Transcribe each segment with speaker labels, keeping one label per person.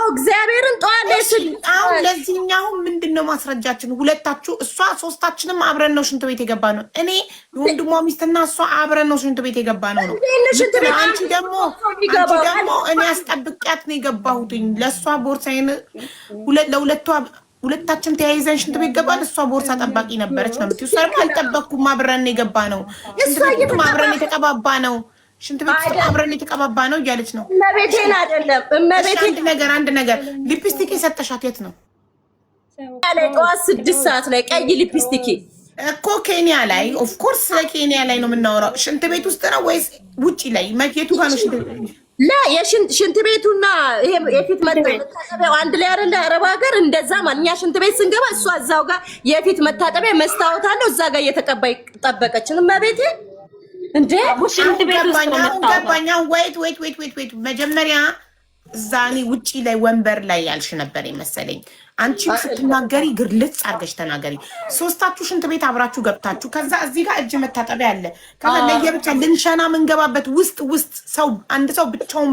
Speaker 1: እግዚአብሔርን ጧለሽ
Speaker 2: አሁን ለዚህኛው ምንድነው ማስረጃችን? ሁለታችሁ እሷ ሶስታችንም አብረን ነው ሽንት ቤት የገባ ነው። እኔ የወንድሟ ሚስትና እሷ አብረን ነው ሽንት ቤት የገባ ነው። አንቺ ደግሞ እኔ አስጠብቂያት ነው የገባሁትኝ። ለእሷ ቦርሳዬን ሁለታችን ተያይዘን ሽንት ቤት ገባን። እሷ ቦርሳ ጠባቂ ነበረች ነው የምትይው። ሰርም አልጠበቅኩም። አብረን ነው የገባ ነው። አብረን የተቀባባ ነው። ሽንት ቤት ውስጥ አብረን የተቀባባ ነው እያለች ነው።
Speaker 1: እመቤቴን አይደለም እመቤቴን።
Speaker 2: አንድ ነገር ሊፕስቲክ የሰጠሻት የት ነው?
Speaker 1: ላይ ጠዋት 6 ሰዓት ላይ ቀይ ሊፕስቲክ
Speaker 2: እኮ ኬንያ ላይ ኦፍ ኮርስ ኬንያ ላይ ነው የምናወራው። ሽንት ቤት ውስጥ ነው ወይስ ውጪ ላይ? መኬቱ ጋር ነው
Speaker 1: ሽንት ቤቱና ይሄ የፊት መታጠቢያው አንድ ላይ አይደለ? አረብ ሀገር እንደዛ ማንኛ ሽንት ቤት ስንገባ እሷ እዛው ጋር የፊት መታጠቢያ መስታወት አለው እዛ ጋር እየተቀባይ ጠበቀችን። እመቤቴ እንዴ
Speaker 2: ሽንት ቤት ውስጥ ነው ገባኛው። ወይት መጀመሪያ ዛኔ ውጪ ላይ ወንበር ላይ ያልሽ ነበር መሰለኝ። አንቺ ስትናገሪ ግልጽ አድርገሽ ተናገሪ። ሶስታችሁ ሽንት ቤት አብራችሁ ገብታችሁ ከዛ እዚህ ጋር እጅ መታጠቢያ አለ። ከዛ ለየብቻ ልንሸና ምንገባበት ውስጥ ሰው አንድ ሰው ብቻውን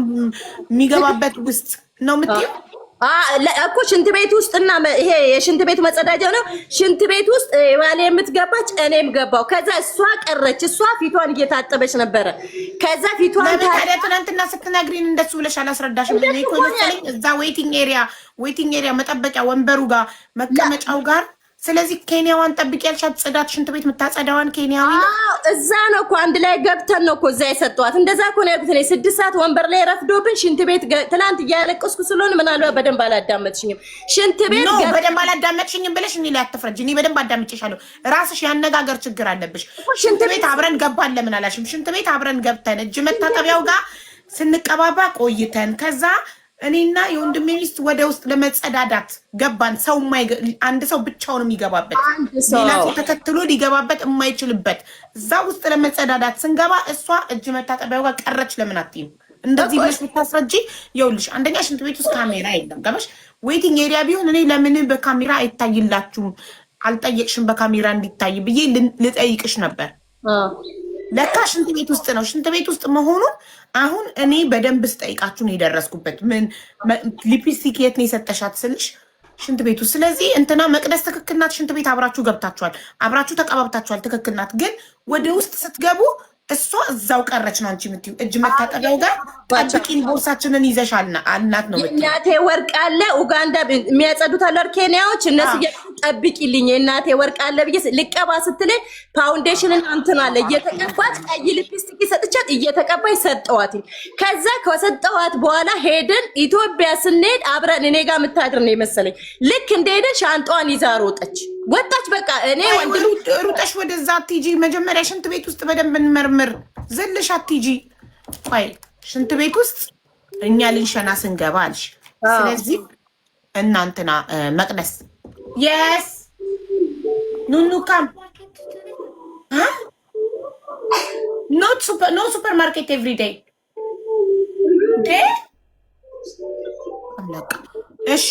Speaker 2: የሚገባበት ውስጥ ነው የምትይው
Speaker 1: እኮ ሽንት ቤት ውስጥና ይሄ የሽንት ቤት መጸዳጃ ነው። ሽንት ቤት ውስጥ ባሌ የምትገባች እኔም ገባው። ከዛ እሷ ቀረች። እሷ ፊቷን እየታጠበች ነበረ። ከዛ ፊቷን
Speaker 2: ትናንትና ስትነግሪን እንደሱ ብለሽ አላስረዳሽም። እኔ እኮ መሰለኝ እዛ ዌቲንግ ኤሪያ መጠበቂያ ወንበሩ ጋር መቀመጫው ጋር። ስለዚህ ኬንያዋን ጠብቂ ያልሻት ጽዳት ሽንት ቤት የምታጸዳዋን ኬንያዊ
Speaker 1: እዛ ነው እኮ አንድ ላይ ገብተን ነው እኮ እዛ የሰጠዋት። እንደዛ እኮ ነው ያልኩት። እኔ 6 ሰዓት ወንበር ላይ ረፍዶብን ሽንት ቤት ትናንት እያለቀስኩ ስለሆነ ምናልባት በደንብ አላዳመጥሽኝም። ሽንት ቤት
Speaker 2: በደንብ አላዳመጥሽኝም ብለሽ እኔ ላይ አትፍረጂ። እኔ በደንብ አዳምጬሻለሁ። ራስሽ ያነጋገር ችግር አለብሽ። ሽንት ቤት አብረን ገባን ለምን አላሽም? ሽንት ቤት አብረን ገብተን እጅ መታጠቢያው ጋር ስንቀባባ ቆይተን ከዛ እኔና የወንድሜ ሚስት ወደ ውስጥ ለመጸዳዳት ገባን። አንድ ሰው ብቻውን የሚገባበት ሌላ ሰው ተከትሎ ሊገባበት የማይችልበት እዛ ውስጥ ለመጸዳዳት ስንገባ እሷ እጅ መታጠቢያው ጋር ቀረች። ለምን አትይም? እንደዚህ ብለሽ ብታስረጂ ይኸውልሽ፣ አንደኛ ሽንት ቤት ውስጥ ካሜራ የለም ገባሽ? ዌቲንግ ኤሪያ ቢሆን እኔ ለምን በካሜራ አይታይላችሁም አልጠየቅሽም በካሜራ እንዲታይ ብዬ ልጠይቅሽ ነበር። ለካ ሽንት ቤት ውስጥ ነው። ሽንት ቤት ውስጥ መሆኑን አሁን እኔ በደንብ ስጠይቃችሁ ነው የደረስኩበት። ምን ሊፕስቲክ የት ነው የሰጠሻት ስልሽ ሽንት ቤት ውስጥ። ስለዚህ እንትና መቅደስ ትክክል ናት። ሽንት ቤት አብራችሁ ገብታችኋል፣ አብራችሁ ተቀባብታችኋል፣ ትክክል ናት። ግን ወደ ውስጥ ስትገቡ እሷ እዛው ቀረች ነው አንቺ የምትይው። እጅ መታጠቢያው ጋር ጠብቂን ቦርሳችንን ይዘሻል አልናት ነው የምትይው።
Speaker 1: እናቴ ወርቅ አለ ኡጋንዳ የሚያጸዱት አለ ኬንያዎች እነሱ ጠብቂልኝ እናቴ ወርቅ አለ ብዬ ልቀባ ስትለኝ ፋውንዴሽንን እንትን አለ እየተቀባች ቀይ ሊፕስቲክ ሰጥቻት እየተቀባች ሰጠዋት። ከዛ ከሰጠዋት በኋላ ሄደን ኢትዮጵያ ስንሄድ አብረን እኔ ጋር የምታድር ነው የመሰለኝ። ልክ እንደሄደን ሻንጣዋን ይዛ ወጣች። በቃ እኔ ወንድም
Speaker 2: ሩጠሽ ወደዛ አትሂጂ። መጀመሪያ ሽንት ቤት ውስጥ በደንብ እንመርምር። ዘለሽ አትሂጂ። ቆይ ሽንት ቤት ውስጥ እኛ ልንሸና ስንገባ አልሽ። ስለዚህ እናንተና መቅደስ የስ ኑኑ ካም ኖ ሱፐር ማርኬት ኤቭሪ ዴይ እሺ።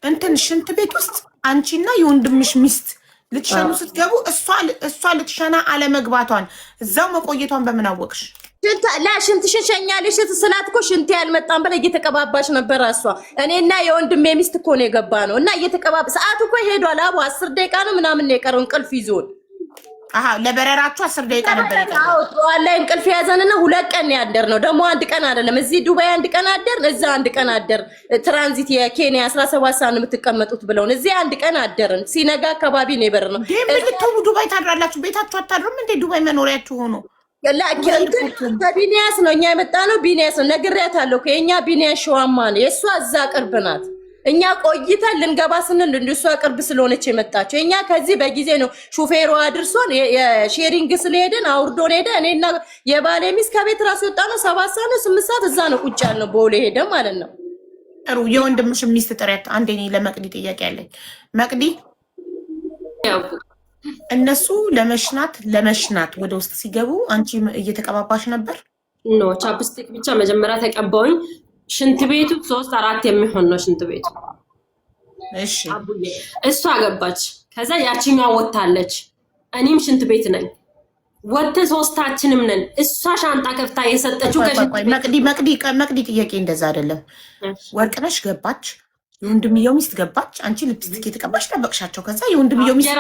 Speaker 2: እንትን ሽንት ቤት ውስጥ አንቺና የወንድምሽ ሚስት ልትሸኑ ስትገቡ እሷ ልትሸና አለመግባቷን እዛው መቆየቷን በምን አወቅሽ?
Speaker 1: ሽንትሽን ሸኛለሽ ስላት እኮ ሽንት ያልመጣን በላይ እየተቀባባች ነበር እሷ። እኔና የወንድሜ ሚስት እኮ ነው የገባ ነው እና ሰዓት እኮ ሄዷል። 10 ደቂቃ ነው ምናምን የቀረው እንቅልፍ ይዞን።
Speaker 2: ለበረራችሁ 10 ደቂቃ ነበር የቀረው።
Speaker 1: ጠዋት ላይ እንቅልፍ ያዘንና 2 ቀን ያደር ነው ደግሞ 1 ቀን አይደለም። እዚህ ዱባይ 1 ቀን አደር፣ እዛ 1 ቀን አደር። ትራንዚት የኬንያ 17 ሰዓት ነው የምትቀመጡት ብለውን እዚህ 1 ቀን አደርን። ሲነጋ አካባቢ ነው የበር ነው።
Speaker 2: ዱባይ ታድራላችሁ? ቤታችሁ አታድሩም እንዴ? ዱባይ መኖሪያችሁ ሆኖ
Speaker 1: ከቢኒያስ ነው እኛ የመጣ ነው። ቢኒያስ ነው ነግሬያታለሁ። የእኛ ቢኒያስ ሸዋማ ነው። የእሷ እዛ ቅርብ ናት። እኛ ቆይተን ልንገባ ስንል እሷ ቅርብ ስለሆነች የመጣችው። እኛ ከዚህ በጊዜ ነው ሹፌሩ አድርሶን የሼሪንግ ስለሄድን አውርዶን ሄደ። እኔና የባሌ ሚስት ከቤት ራሱ ወጣ ነው 7 ሰዓት ነው 8 ሰዓት እዛ ነው ቁጭ ያልነው። ቦሌ ሄደ ማለት ነው።
Speaker 2: ጥሩ የወንድምሽ ሚስት ጥሪያት። አንዴ እኔ ለመቅዲ ጥያቄ አለኝ። መቅዲ እነሱ ለመሽናት ወደ ውስጥ ሲገቡ አንቺ እየተቀባባሽ ነበር?
Speaker 3: ኖ ቻፕስቲክ ብቻ መጀመሪያ ተቀባውኝ። ሽንት ቤቱ 3-4 የሚሆን ነው ሽንት ቤቱ።
Speaker 2: እሺ
Speaker 3: እሷ ገባች። ከዛ ያቺኛዋ ወጣለች። እኔም ሽንት ቤት ነኝ። ወተን ሶስታችንም ነን። እሷ ሻንጣ ከፍታ የሰጠችው
Speaker 2: መቅዲ ጥያቄ እንደዛ አይደለም። ወርቅነሽ ገባች፣ የወንድምየው ሚስት ገባች፣ አንቺ ሊፕስቲክ የተቀባች ጠበቅሻቸው። ከዛ የወንድምየው ሚስት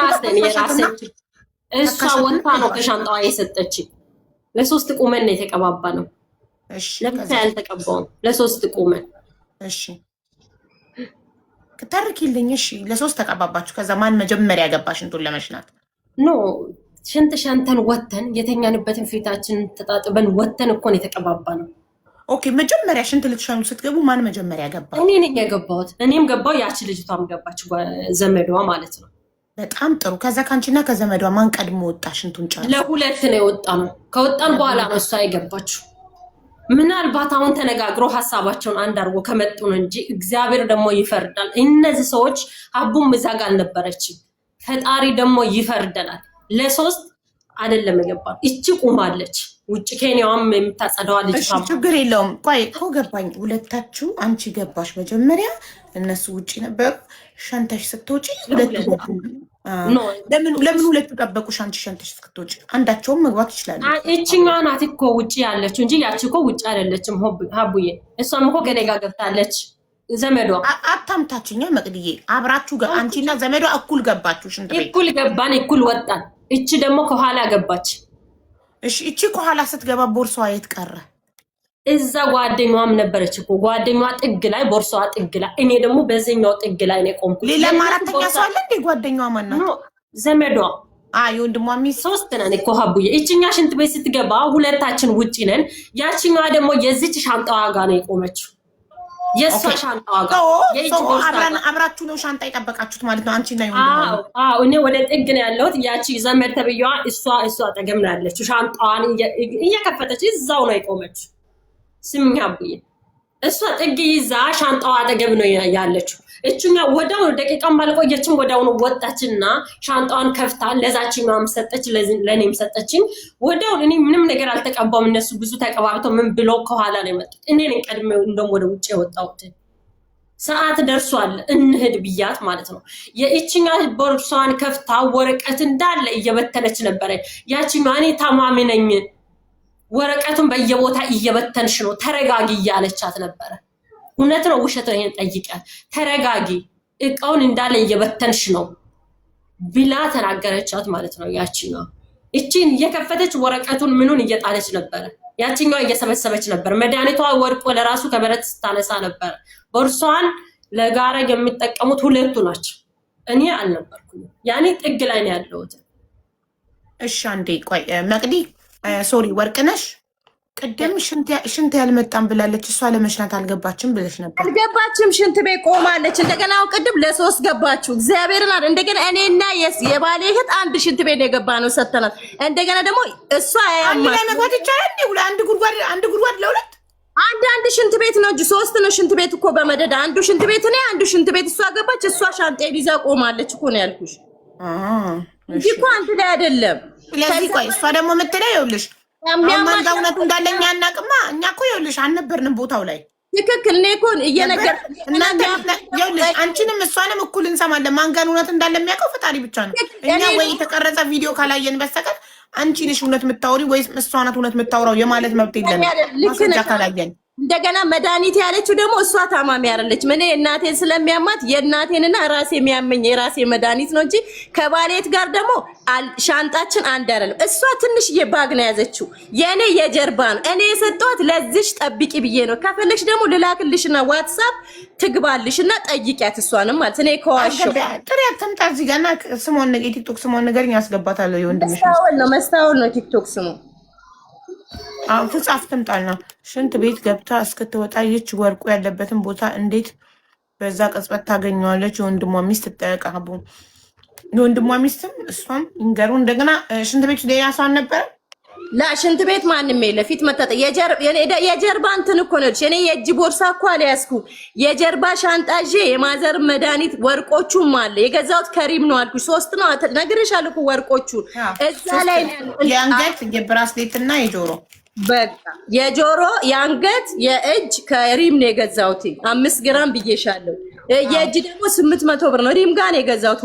Speaker 3: እሷ ወታ ነው ከሻንጣዋ የሰጠች። ለሶስት ቁመን ነው የተቀባባ ነው። እሺ ለምን ያልተቀባው? ለሶስት ቁመን። እሺ
Speaker 2: ከተርኪልኝ። እሺ ለሶስት ተቀባባችሁ። ከዛ ማን መጀመሪያ ገባሽ እንቱን ለመሽናት?
Speaker 3: ኖ ሽንት ሸንተን ወተን የተኛንበትን ፊታችን ተጣጥበን ወተን እኮ ነው የተቀባባ ነው።
Speaker 2: ኦኬ መጀመሪያ ሽንት ልትሸኑ ስትገቡ ማን መጀመሪያ ገባ?
Speaker 3: እኔ ነኝ የገባሁት። እኔም ገባው፣ ያቺ ልጅቷም ገባች፣ ዘመዷ ማለት ነው።
Speaker 2: በጣም ጥሩ። ከዛ ካንቺና ከዘመዷ ማን ቀድሞ ወጣ? ሽንቱን ጨርሰው
Speaker 3: ለሁለት ነው የወጣ ነው። ከወጣን በኋላ ነው እሷ የገባችው። ምናልባት አሁን ተነጋግሮ ሀሳባቸውን አንድ አድርጎ ከመጡ ነው እንጂ እግዚአብሔር ደግሞ ይፈርዳል። እነዚህ ሰዎች አቡም እዛ ጋር አልነበረችም። ፈጣሪ ደግሞ ይፈርደናል። ለሶስት አይደለም የገባል። እቺ ቁማለች ውጭ ኬንያዋም የምታጸዳዋ ልጅ
Speaker 2: ታማ። ችግር የለውም። ቆይ እኮ ገባኝ። ሁለታችሁ አንቺ ገባሽ መጀመሪያ፣ እነሱ ውጭ ነበሩ። ሸንተሽ ስትወጪ ሁለቱ ለምን ሁለቱ ጠበቁሽ? አንቺ ሸንተሽ ስትወጪ አንዳቸውም መግባት ይችላሉ።
Speaker 3: እቺኛዋ ናት እኮ ውጭ ያለችው እንጂ ያቺ እኮ ውጭ አይደለችም። ሀቡዬ እሷም እኮ ከኔ ጋር ገብታለች። ዘመዷ
Speaker 2: አታምታችኛ መቅድዬ፣ አብራችሁ አንቺና ዘመዷ እኩል ገባችሁ ሽንት ቤት?
Speaker 3: እኩል ገባን፣ እኩል ወጣን። እቺ ደግሞ ከኋላ ገባች።
Speaker 2: እሺ እቺ ከኋላ ስትገባ ቦርሳዋ የት ቀረ?
Speaker 3: እዛ ጓደኛዋም ነበረች እኮ። ጓደኛዋ ጥግ ላይ፣ ቦርሳዋ ጥግ ላይ፣ እኔ ደግሞ በዚህኛው ጥግ ላይ ነው የቆምኩት።
Speaker 2: ሌላ አራተኛ ሰው አለ እንዴ? ጓደኛዋ ማን ናት?
Speaker 3: ዘመዷ።
Speaker 2: የወንድሟ ሚስት።
Speaker 3: ሶስት ነን እኮ ሀቡዬ። እቺኛ ሽንት ቤት ስትገባ ሁለታችን ውጪ ነን። ያቺኛዋ ደግሞ የዚች ሻንጣዋ ጋር ነው የቆመችው። የእሷ ሻንጣዋ ጋር
Speaker 2: አብራችሁ ነው ሻንጣ የጠበቃችሁት ማለት ነው? አንቺ እና ይወንድሟ?
Speaker 3: እኔ ወደ ጥግ ነው ያለሁት። ያቺ ዘመድ ተብዬዋ እሷ አጠገብ ነው ያለችው። ሻንጣዋን እየከፈተች እዛው ነው የቆመችው። ስምኛ አቡዬ፣ እሷ ጥግ ይዛ ሻንጣዋ አጠገብ ነው ያለችው። እቹኛ ወዳው ደቂቃም አልቆየችም፣ ወዳው ነው ወጣችና ሻንጣዋን ከፍታ ለዛችኛዋም ሰጠች፣ ለኔም ሰጠችኝ። ወዳው እኔ ምንም ነገር አልተቀባውም። እነሱ ብዙ ተቀባብተው ምን ብሎ ከኋላ ነው የመጡት። እኔ ነኝ ቀድሜ እንደውም ወደ ውጭ የወጣሁት። ሰዓት ደርሷል እንሂድ ብያት ማለት ነው። የእቺኛ ቦርሷን ከፍታ ወረቀት እንዳለ እየበተነች ነበረ። ያቺኛዋ እኔ ታማሚ ነኝ፣ ወረቀቱን በየቦታ እየበተንሽ ነው፣ ተረጋጊ እያለቻት ነበረ። እውነት ነው ውሸት ነው? ይሄን ጠይቂያት። ተረጋጊ፣ እቃውን እንዳለ እየበተንሽ ነው ብላ ተናገረቻት ማለት ነው። ያቺኛዋ እቺን እየከፈተች ወረቀቱን ምኑን እየጣለች ነበረ። ያቺኛዋ እየሰበሰበች ነበር። መድኃኒቷ ወርቆ ለራሱ ከበረት ስታነሳ ነበር። ቦርሷን ለጋራ የሚጠቀሙት ሁለቱ ናቸው። እኔ አልነበርኩም። ያኔ ጥግ ላይ ነው ያለሁት።
Speaker 2: እሺ አንዴ ቆይ መቅዲ፣ ሶሪ ወርቅነሽ፣ ቅድም ሽንት ያልመጣም ብላለች። እሷ ለመሽናት አልገባችም ብለሽ ነበር።
Speaker 1: አልገባችም፣ ሽንት ቤት ቆማለች። እንደገና ቅድም ለሶስት ገባችሁ። እግዚአብሔርን አይደል? እንደገና እኔና የባሌ እህት አንድ ሽንት ቤት የገባ ነው ሰተናት። እንደገና ደግሞ እሷ
Speaker 2: አንድ ላይ መግባት ይቻላል እንዴ? አንድ ጉድጓድ ለሁለት
Speaker 1: አንድ ሽንት ቤት ነው እንጂ ሶስት ነው ሽንት ቤት እኮ በመደዳ። አንዱ ሽንት ቤት እኔ፣ አንዱ ሽንት ቤት እሷ ገባች። እሷ ሻንጤን ይዛ ቆማለች እኮ ነው ያልኩሽ እንጂ እኮ አንድ ላይ አይደለም።
Speaker 2: ስለዚህ ቆይ እሷ ደግሞ የምትለው ይኸውልሽ ማንጋ እውነቱ እንዳለኛ አናውቅማ። እኛ እኮ ይኸውልሽ አልነበርንም ቦታው ላይ።
Speaker 1: ትክክል። እኔ እኮ
Speaker 2: እናንተ ይኸውልሽ አንቺንም እሷንም እኩል እንሰማለን። ማንጋን እውነት እንዳለ የሚያውቀው ፈጣሪ ብቻ ነው። እኛ ወይ የተቀረጸ ቪዲዮ ካላየን በስተቀር አንቺ ነሽ እውነት የምታወሪ ወይስ እሷ ናት እውነት የምታወራው የማለት መብት የለንም ማስረጃ ካላየን።
Speaker 1: እንደገና መድኃኒት ያለችው ደግሞ እሷ ታማሚ አይደለችም። እኔ እናቴን ስለሚያማት የእናቴንና ራሴ የሚያመኝ የራሴ መድኃኒት ነው እንጂ ከባሌት ጋር ደግሞ ሻንጣችን አንድ አይደለም። እሷ ትንሽዬ ባግ ነው ያዘችው፣ የእኔ የጀርባ ነው። እኔ የሰጠኋት ለዚሽ ጠብቂ ብዬ ነው። ከፈለግሽ ደግሞ ልላክልሽና ዋትሳፕ ትግባልሽና ጠይቂያት እሷንም ማለት እኔ ከዋሸው
Speaker 2: ጥሪያት ተምጣ እዚህ ጋር እና ስሟን ነገር የቲክቶክ ስሟን ነገርኝ ያስገባታለሁ። የወንድምሽ
Speaker 1: መስታወል ነው ቲክቶክ ስሙ።
Speaker 2: ፍጻፍ ትምጣና ሽንት ቤት ገብታ እስክትወጣ ይች ወርቁ ያለበትን ቦታ እንዴት በዛ ቅጽበት ታገኘዋለች? የወንድሟ ሚስት ትጠቀሙ። የወንድሟ ሚስትም እሷም ይንገሩ። እንደገና ሽንት ቤት ሌላ ሰው አልነበረ?
Speaker 1: ሽንት ቤት ማንም የለ። ፊት መታጠ የጀርባ እንትን እኮ ነው። እኔ የእጅ ቦርሳ እኮ አልያዝኩም። የጀርባ ሻንጣ ይዤ የማዘር መድኃኒት ወርቆቹም አለ። የገዛሁት ከሪም ነው አልኩሽ። ሶስት ነው ነግሬሻለሁ እኮ ወርቆቹን እዛ ላይ
Speaker 2: የአንገት የብራስሌት እና የጆሮ
Speaker 1: በቃ የጆሮ የአንገት የእጅ ከሪም ነው የገዛሁት 5 ግራም ብዬሻለሁ። የእጅ ደግሞ 800 ብር ነው። ሪም ጋር ነው የገዛሁት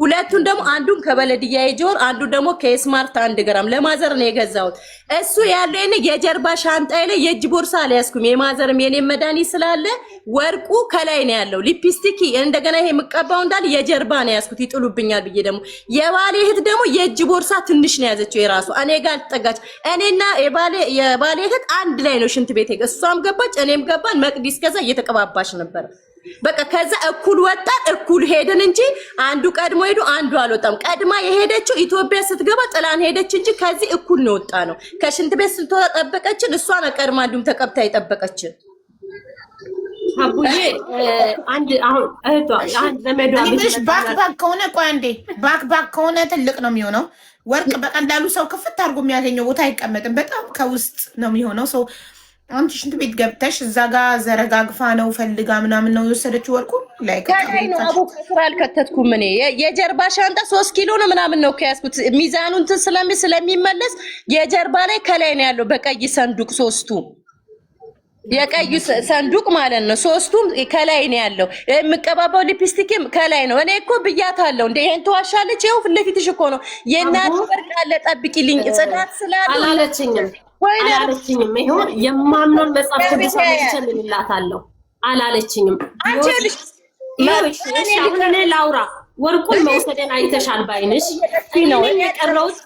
Speaker 1: ሁለቱን ደግሞ አንዱን ከበለድያ ጆር አንዱን ደግሞ ከስማርት 1 ግራም ለማዘር ነው የገዛሁት። እሱ ያለው እኔ የጀርባ ሻንጣዬ ላይ የእጅ ቦርሳ አልያዝኩም። የማዘርም የኔ መድኃኒት ስላለ ወርቁ ከላይ ነው ያለው። ሊፕስቲክ እንደገና ይሄ የምቀባው እንዳለ የጀርባ ነው ያዝኩት ይጥሉብኛል ብዬ ደግሞ የባሌ እህት ደግሞ የእጅ ቦርሳ ትንሽ ነው ያዘችው የራሱ እኔ ጋር ተጠጋች። እኔና የባሌ እህት አንድ ላይ ነው ሽንት ቤት እሷም ገባች እኔም ገባን። መቅዲስ ከዛ እየተቀባባሽ ነበር። በቃ ከዛ እኩል ወጣን እኩል ሄድን እንጂ አንዱ ቀድሞ ሄዱ አንዱ አልወጣም። ቀድማ የሄደችው ኢትዮጵያ ስትገባ ጥላን ሄደች እንጂ ከዚህ እኩል ነው ወጣ ነው። ከሽንት ቤት ስትወጣ ጠበቀችን። እሷ ነው ቀድማ አንዱም ተቀብታ የጠበቀችን።
Speaker 3: አቡዬ አንድ አሁን እህቷ አንድ ዘመዷ
Speaker 2: ባክ ከሆነ ቆይ አንዴ ባክ ከሆነ ትልቅ ነው የሚሆነው። ወርቅ በቀላሉ ሰው ክፍት አድርጎ የሚያገኘው ቦታ አይቀመጥም። በጣም ከውስጥ ነው የሚሆነው። ሰው አንቺ ሽንት ቤት ገብተሽ እዛ ጋር ዘረጋግፋ ነው ፈልጋ ምናምን ነው የወሰደችው ወርቁ ላይ
Speaker 1: ነው። አቡ ከስራ አልከተትኩም እኔ የጀርባ ሻንጣ 3 ኪሎ ነው ምናምን ነው ከያዝኩት። ሚዛኑን ስለሚመለስ የጀርባ ላይ ከላይ ነው ያለው በቀይ ሰንዱቅ ሶስቱ የቀዩ ሰንዱቅ ማለት ነው። ሶስቱም ከላይ ነው ያለው። የምቀባባው ሊፕስቲክም ከላይ ነው። እኔ እኮ ብያታለሁ እንደ ይሄን ተዋሻለች። ይኸው ፊት ለፊትሽ እኮ ነው የእናት ወርቅ አለ ጠብቂልኝ ጽዳት ስላለ
Speaker 3: አላለችኝም። ይሄው የማምነውን መጽሐፍ ቅዱስ አለችኝላታለሁ አላለችኝም። እኔ ላውራ ወርቁን መውሰደን አይተሻል ባይንሽ ነው የቀረውት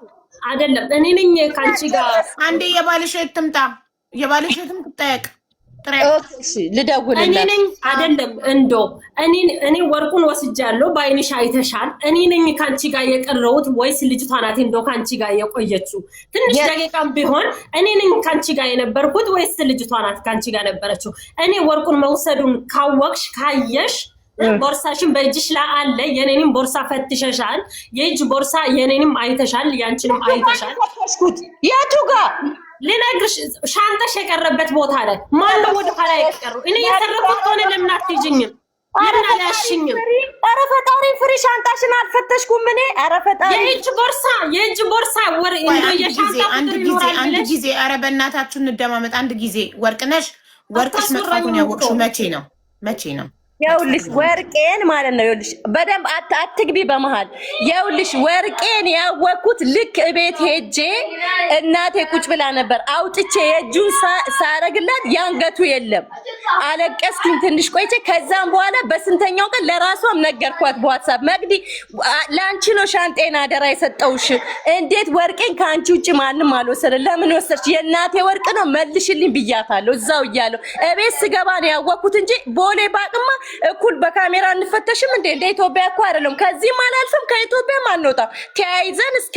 Speaker 3: አይደለም። እኔ ነኝ ካንቺ ጋር
Speaker 2: አንዴ የባልሽ ትምጣ የባልሽትም ትጠየቅ
Speaker 1: ልደውልላት
Speaker 3: እኔ ነኝ አይደለም እንዶ እኔ ወርቁን ወስጃለሁ ባይንሽ አይተሻል። እኔ ነኝ ካንቺ ጋር የቀረውት ወይስ ልጅቷ ናት እንዶ ካንቺ ጋር የቆየችው? ትንሽ ደቂቃም ቢሆን እኔ ነኝ ካንቺ ጋር የነበርኩት ወይስ ልጅቷ ናት ካንቺ ጋር ነበረችው? እኔ ወርቁን መውሰዱን ካወቅሽ ካየሽ ቦርሳሽን በእጅሽ ላይ አለ። የኔንም ቦርሳ ፈትሸሻል። የእጅ ቦርሳ የኔንም አይተሻል፣ ያንቺንም አይተሻል።
Speaker 1: የቱ ጋር
Speaker 3: ልነግርሽ ሻንጣሽ የቀረበት ቦታ ላይ ማነው ወደ ኋላ የቀረው? እኔ የተረፈው ሆነ ለምን አትይኝም? ለምን አላሽኝም?
Speaker 1: ኧረ ፈጣሪ ፍሪ ሻንጣሽን አልፈተሽኩም እኔ። ኧረ ፈጣሪ
Speaker 3: የእጅ ቦርሳ ወር እንደ የሻንጣ
Speaker 2: አንድ ጊዜ ኧረ በእናታችሁ እንደማመጥ አንድ ጊዜ ወርቅሽ መጥፋቱን ያወቅሽው መቼ ነው?
Speaker 1: ይኸውልሽ ወርቄን ማለት ነው። ይኸውልሽ በደንብ አትግቢ በመሃል። ይኸውልሽ ወርቄን ያወቅኩት ልክ እቤት ሄጄ እናቴ ቁጭ ብላ ነበር። አውጥቼ የእጁን ሳረግላት ያንገቱ የለም። አለቀስኩኝ ትንሽ ቆይቼ። ከዛም በኋላ በስንተኛው ቀን ለራሷም ነገርኳት በዋትሳፕ መቅዲ ለአንቺ ነው ሻንጤን አደራ የሰጠውሽ። እንዴት ወርቄን ከአንቺ ውጭ ማንም አልወሰደ? ለምን ወሰድሽ? የእናቴ ወርቅ ነው መልሽልኝ ብያታለሁ። እዛው እያለሁ እቤት ስገባ ነው ያወቅኩት እንጂ ቦሌ ባቅማ እኩል በካሜራ እንፈተሽም እንደ ኢትዮጵያ እኮ አይደለም። ከዚህም አላልፍም ከኢትዮጵያም አንወጣም። ተያይዘን እስከ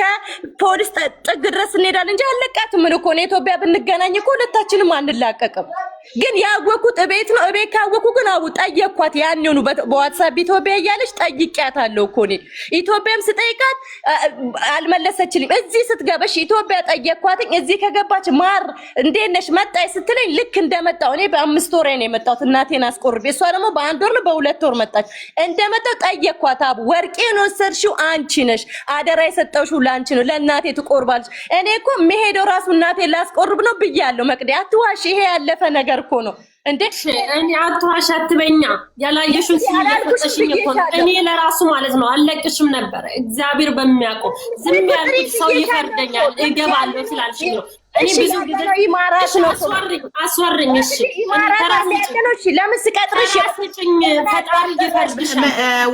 Speaker 1: ፖሊስ ጥግ ድረስ እንሄዳለን እንጂ አለቃትም። ምን እኮ ነው ኢትዮጵያ ብንገናኝ እኮ ሁለታችንም አንላቀቅም። ግን ያወኩት እቤት ነው። እቤት ካወኩ ግን አቡ ጠየቅኳት። ያንኑ በዋትሳፕ ኢትዮጵያ እያለች ጠይቂያታለሁ እኮ እኔ ኢትዮጵያም ስጠይቃት አልመለሰችልኝ። እዚህ ስትገበሽ ኢትዮጵያ ጠየቅኳትኝ። እዚህ ከገባች ማር እንዴት ነሽ መጣይ ስትለኝ ልክ እንደመጣሁ እኔ በ5 ወር ነው የመጣሁት እናቴን አስቆርቤ፣ እሷ ደግሞ በ1 ወር ነው በ2 ወር መጣች። እንደመጣሁ ጠየቅኳት። አቡ ወርቄን ወሰድሽው አንቺ ነሽ፣ አደራ የሰጠውሽው ላንቺ ነው፣ ለእናቴ ትቆርባለች። እኔ እኮ መሄደው ራሱ እናቴን ላስቆርብ ነው ብያለሁ። መቅዲ አትዋሽ፣ ይሄ ያለፈ ነገር እኮ ነው እንዴ።
Speaker 3: እኔ አትዋሽ አትበኛ። ያላየሽውን ሲያለቅሽኝ እኮ እኔ ለራሱ ማለት ነው አለቅሽም ነበር። እግዚአብሔር በሚያውቀው ዝም ያልኩት ሰው ይፈርደኛል እገባለሁ ስላልሽኝ ነው። እኔ ብዙ ጊዜ
Speaker 1: ይማራሽ ነው
Speaker 3: አስወርኝ። እሺ
Speaker 1: ለምን ስቀጥርሽ
Speaker 3: ያስጭኝ ፈጣሪ ይፈርድሻል።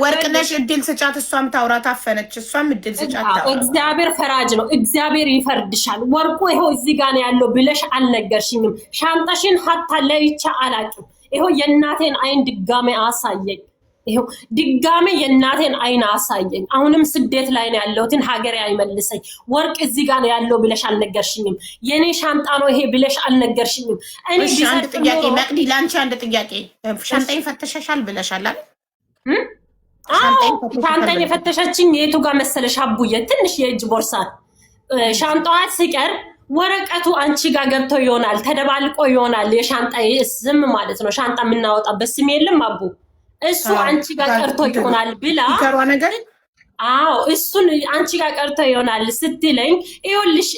Speaker 2: ወርቅነሽ እድል ስጫት፣ እሷም ታውራ ታፈነች። እሷም እድል ስጫት።
Speaker 3: እግዚአብሔር ፈራጅ ነው። እግዚአብሔር ይፈርድሻል። ወርቁ ይኸው እዚህ ጋር ነው ያለው ብለሽ አልነገርሽኝም። ሻንጣሽን ሀታ ለይቻ አላውቅም። ይኸው የእናቴን አይን ድጋሜ አሳየኝ። ይሄው ድጋሜ የእናቴን አይን አሳየኝ። አሁንም ስደት ላይ ነው ያለሁትን ሀገሬ አይመልሰኝ። ወርቅ እዚህ ጋር ነው ያለው ብለሽ አልነገርሽኝም። የኔ ሻንጣ ነው ይሄ ብለሽ አልነገርሽኝም። እኔ
Speaker 2: አንድ ጥያቄ መቅዲ፣ ላንቺ አንድ ጥያቄ። ሻንጣዬን ፈተሸሻል ብለሻል አይደል?
Speaker 3: ሻንጣዬን የፈተሸችኝ የቱ ጋር መሰለሽ አቡዬ? ትንሽ የእጅ ቦርሳ ሻንጣዋ ሲቀር ወረቀቱ አንቺ ጋር ገብቶ ይሆናል፣ ተደባልቆ ይሆናል። የሻንጣዬ ስም ማለት ነው። ሻንጣ የምናወጣበት ስም የለም አቡ፣ እሱ አንቺ ጋር ቀርቶ ይሆናል ብላ
Speaker 2: ይከሯ ነገር
Speaker 3: አዎ እሱን አንቺ ጋር ቀርቶ ይሆናል ስትለኝ ይኸውልሽ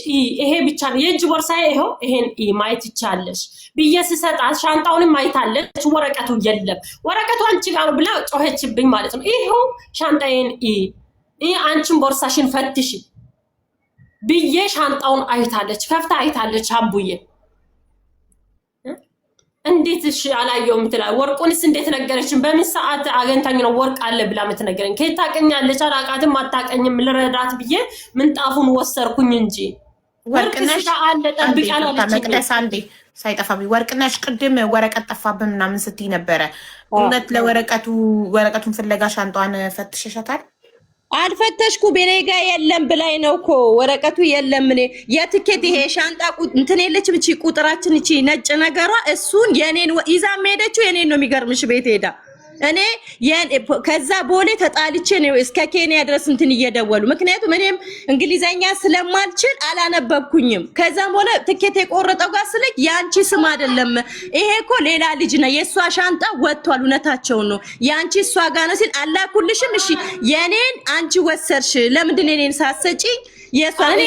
Speaker 3: ይሄ ብቻ ነው የእጅ ቦርሳዬ ይኸው ይሄን ማየት ይቻለሽ ብዬ ስሰጣት ሻንጣውንም ማይታለች ወረቀቱ የለም ወረቀቱ አንቺ ጋር ብላ ጮኸችብኝ ማለት ነው ይኸው ሻንጣዬን አንቺን ቦርሳሽን ፈትሽ ብዬ ሻንጣውን አይታለች ከፍታ አይታለች አቡዬ እንዴት እሺ አላየውም ትላል ወርቁንስ እንዴት ነገረችን በምን ሰዓት አገንታኝ ነው ወርቅ አለ ብላ ምትነገረኝ ከየት ታቀኛለች አላቃትም አታቀኝም ልረዳት ብዬ ምንጣፉን ወሰርኩኝ እንጂ
Speaker 2: ወርቅነሽ አለ ጠብቅ ያላለች መቅደስ አንዴ ሳይጠፋብኝ ወርቅነሽ ቅድም ወረቀት ጠፋብን ምናምን ስትይ ነበረ እውነት ወረቀቱን ፍለጋ ሻንጣዋን ፈትሸሻታል
Speaker 1: አልፈተሽኩ በኔ ጋር የለም ብላይ ነው እኮ ወረቀቱ የለም እኔ የትኬት ይሄ ሻንጣ እንትን የለችም እቺ ቁጥራችን እቺ ነጭ ነገሯ እሱን የኔን ይዛ ሄደችው የኔን ነው የሚገርምሽ ቤት ሄዳ እኔ ከዛ ቦሌ ተጣልቼ ነው እስከ ኬንያ ድረስ እንትን እየደወሉ ምክንያቱም እኔም እንግሊዘኛ ስለማልችል አላነበብኩኝም ከዛም በኋላ ትኬት የቆረጠው ጋር ስለክ ያንቺ ስም አይደለም ይሄ እኮ ሌላ ልጅ ነው የሷ ሻንጣ ወጥቷል እውነታቸው ነው ያንቺ እሷ ጋር ነው ሲል አላኩልሽም እሺ የኔን አንቺ ወሰርሽ ለምንድን ነው የኔን ሳትሰጪኝ የሷ እኔ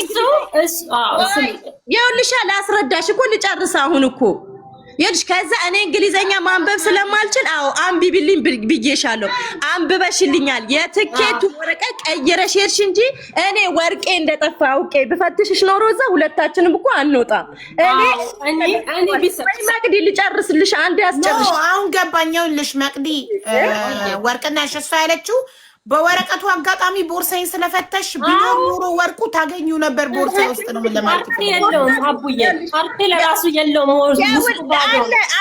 Speaker 1: ይኸውልሽ ላስረዳሽ እኮ ልጨርስ አሁን እኮ ይልሽ ከዛ እኔ እንግሊዘኛ ማንበብ ስለማልችል አዎ አንብቢልኝ ብዬሻለሁ አንብበሽልኛል የትኬቱ ወረቀት ቀይረሽ ሄድሽ እንጂ እኔ ወርቄ እንደጠፋ አውቄ ብፈትሽሽ ኖሮ እዛ ሁለታችንም እኮ አንወጣም እኔ ቢሰጥ መቅዲ ልጨርስልሽ አንዴ ያስጨርሽ
Speaker 2: አሁን ገባኛውልሽ መቅዲ ወርቅነሽ እሷ ያለችው በወረቀቱ አጋጣሚ ቦርሳዬን ስለፈተሽ ቢኖር ኖሮ ወርቁ ታገኙ ነበር ቦርሳዬ ውስጥ ነው ለማለት ነው
Speaker 3: የለውም አቡዬ አርቴ ለራሱ የለውም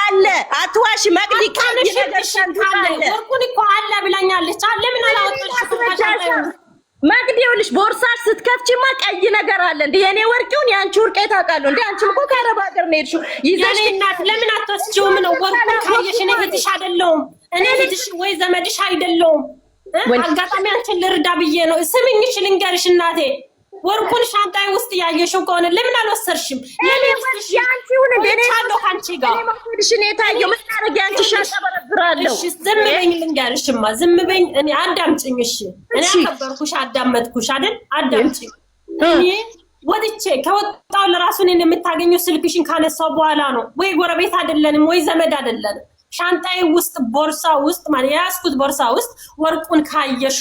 Speaker 1: አለ አትዋሽ መቅዲ ካለሽ
Speaker 3: ወርቁን እኮ አለ ብላኛለች አለ ምን አላወጣሽ
Speaker 1: መቅዲ ይኸውልሽ ቦርሳሽ ስትከፍቺማ ቀይ ነገር አለ እንዴ የኔ ወርቁን ያንቺ ወርቄ ታውቃለሁ እንዴ አንቺ እኮ ከአረብ ሀገር ነው የሄድሽው
Speaker 3: ይዘሽ እናት ለምን አትወስጂውም ነው ወርቁን ካየሽ እኔ እህትሽ አይደለሁም እኔ እህትሽ ወይ ዘመድሽ አይደለሁም አጋጣሚ አንቺን ልርዳ ብዬ ነው ስምኝሽ ልንገርሽ እናቴ ወርቁን ሻንጣዬ ውስጥ ያየሽው ከሆነ ለምን አልወሰርሽም ለምን
Speaker 1: ያንቺውን እንደኔ
Speaker 3: ታለው ካንቺ ጋር
Speaker 1: ማሽን የታየው ምን ታረጊ አንቺ ሻንጣ በረብራለሁ
Speaker 3: እሺ ዝም በይኝ ልንገርሽማ ዝም በይኝ እኔ አዳምጪኝ እሺ እኔ አከበርኩሽ አዳመጥኩሽ አይደል አዳምጪኝ እኔ ወጥቼ ከወጣው ለራሱ እኔን የምታገኘው ስልክሽን ካነሳው በኋላ ነው ወይ ጎረቤት አይደለንም ወይ ዘመድ አይደለንም ሻንጣዬ ውስጥ ቦርሳ ውስጥ ማለት ያስኩት ቦርሳ ውስጥ ወርቁን ካየሹ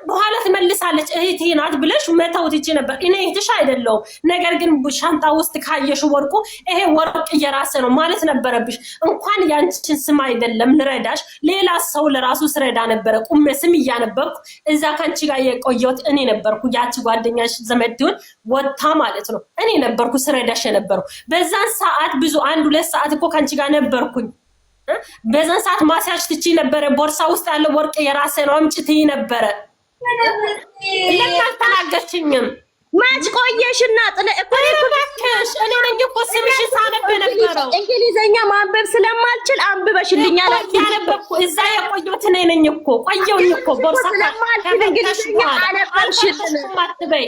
Speaker 3: በኋላ ትመልሳለች እህቴ ናት ብለሽ መተው ትቺ ነበር እኔ እህትሽ አይደለሁም ነገር ግን ሻንጣ ውስጥ ካየሹ ወርቁ ይሄ ወርቅ እየራሰ ነው ማለት ነበረብሽ እንኳን ያንቺን ስም አይደለም ልረዳሽ ሌላ ሰው ለራሱ ስረዳ ነበረ ቁሜ ስም እያነበርኩ እዛ ካንቺ ጋር የቆየሁት እኔ ነበርኩ ያቺ ጓደኛሽ ዘመድውን ወጣ ማለት ነው እኔ ነበርኩ ስረዳሽ ነበርኩ በዛን ሰዓት ብዙ 1-2 ሰዓት እኮ ካንቺ ጋር ነበርኩኝ በዛን ሰዓት ማስያዝ ትቺ ነበረ ቦርሳ ውስጥ ያለ ወርቅ የራሴ ነው አምጪ ትይ ነበረ ለምን አልተናገርሽኝም
Speaker 1: ማጭ ቆየሽና ጥለ እኮ
Speaker 3: እኔ ነኝ እኮ ስምሽን ሳነብ ነበረው
Speaker 1: እንግሊዘኛ ማንበብ ስለማልችል አንብበሽልኛል
Speaker 3: ያነበብኩ እዛ የቆየሁት እኔ ነኝ እኮ ቆየሁኝ እኮ ቦርሳ
Speaker 1: ስለማልችል እንግሊዘኛ አነበብሽልኝ
Speaker 3: ማትበይ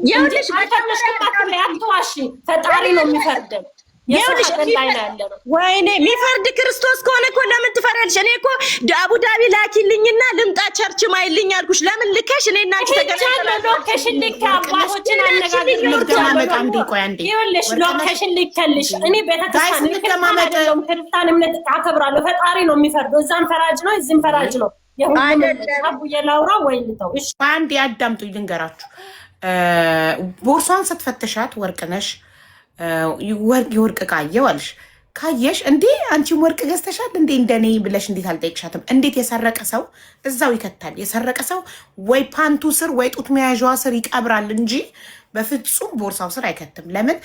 Speaker 3: ይኸውልሽ ማትበይ አትዋሺ ፈጣሪ ነው የሚፈርደው ይኸውልሽ ወይኔ የሚፈርድ ክርስቶስ ከሆነ እኮ ለምን ትፈሪያለሽ እኔ እኮ አቡዳቢ ላኪልኝና ልምጣ ቸርች ማይልኝ አልኩሽ ለምን ልከሽ እኔ እና አንቺ ተገናኝተን ሎኬሽን ልክ አባቶችን አነጋግር ልገማመጥ አንዴ ቆይ አንዴ ይኸውልሽ ሎኬሽን ልከልሽ እኔ ቤተክርስቲያን ልገማመጥ ክርስቲያን እምነት አከብራለሁ ፈጣሪ ነው የሚፈርደው እዛም ፈራጅ ነው እዚህም ፈራጅ ነው አይደለም አቡዬ ላውራ ወይ ልተው እሺ
Speaker 2: አንዴ አዳምጡኝ ልንገራችሁ ቦርሷን ስትፈተሻት ወርቅነሽ የወርቅ ካየው አልሽ ካየሽ እንዴ አንቺም ወርቅ ገዝተሻል እንዴ እንደኔ ብለሽ እንዴት አልጠይቅሻትም እንዴት የሰረቀ ሰው እዛው ይከታል የሰረቀ ሰው ወይ ፓንቱ ስር ወይ ጡት መያዣዋ ስር ይቀብራል እንጂ በፍጹም ቦርሳው ስር አይከትም ለምን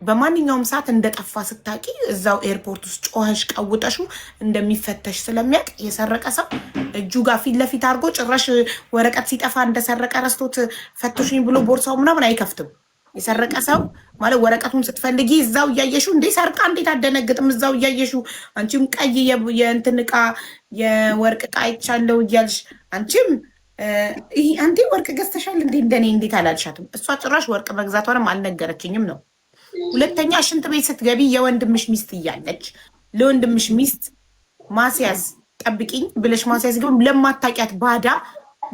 Speaker 2: በማንኛውም ሰዓት እንደጠፋ ስታቂ እዛው ኤርፖርት ውስጥ ጮኸሽ ቀውጠሹ እንደሚፈተሽ ስለሚያውቅ የሰረቀ ሰው እጁ ጋር ፊት ለፊት አድርጎ ጭራሽ ወረቀት ሲጠፋ እንደሰረቀ ረስቶት ፈትሹኝ ብሎ ቦርሳው ምናምን አይከፍትም የሰረቀ ሰው ማለት ወረቀቱን ስትፈልጊ እዛው እያየሹ እንዴ ሰርቃ እንዴት አደነግጥም እዛው እያየሹ አንቺም ቀይ የእንትን ዕቃ የወርቅ ዕቃ አይቻለሁ እያልሽ አንቺም አንዴ ወርቅ ገዝተሻል እንዴ እንደኔ እንዴት አላልሻትም እሷ ጭራሽ ወርቅ መግዛቷንም አልነገረችኝም ነው ሁለተኛ ሽንት ቤት ስትገቢ የወንድምሽ ሚስት እያለች ለወንድምሽ ሚስት ማስያዝ ጠብቂኝ ብለሽ ማስያዝ ግን ለማታውቂያት ባዳ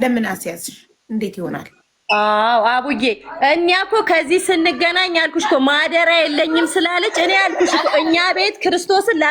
Speaker 2: ለምን አስያዝሽ እንዴት ይሆናል?
Speaker 1: አዎ አቡዬ እኛ እኮ ከዚህ ስንገናኝ አልኩሽ እኮ ማደሪያ የለኝም ስላለች እኔ አልኩሽ እኮ እኛ ቤት ክርስቶስን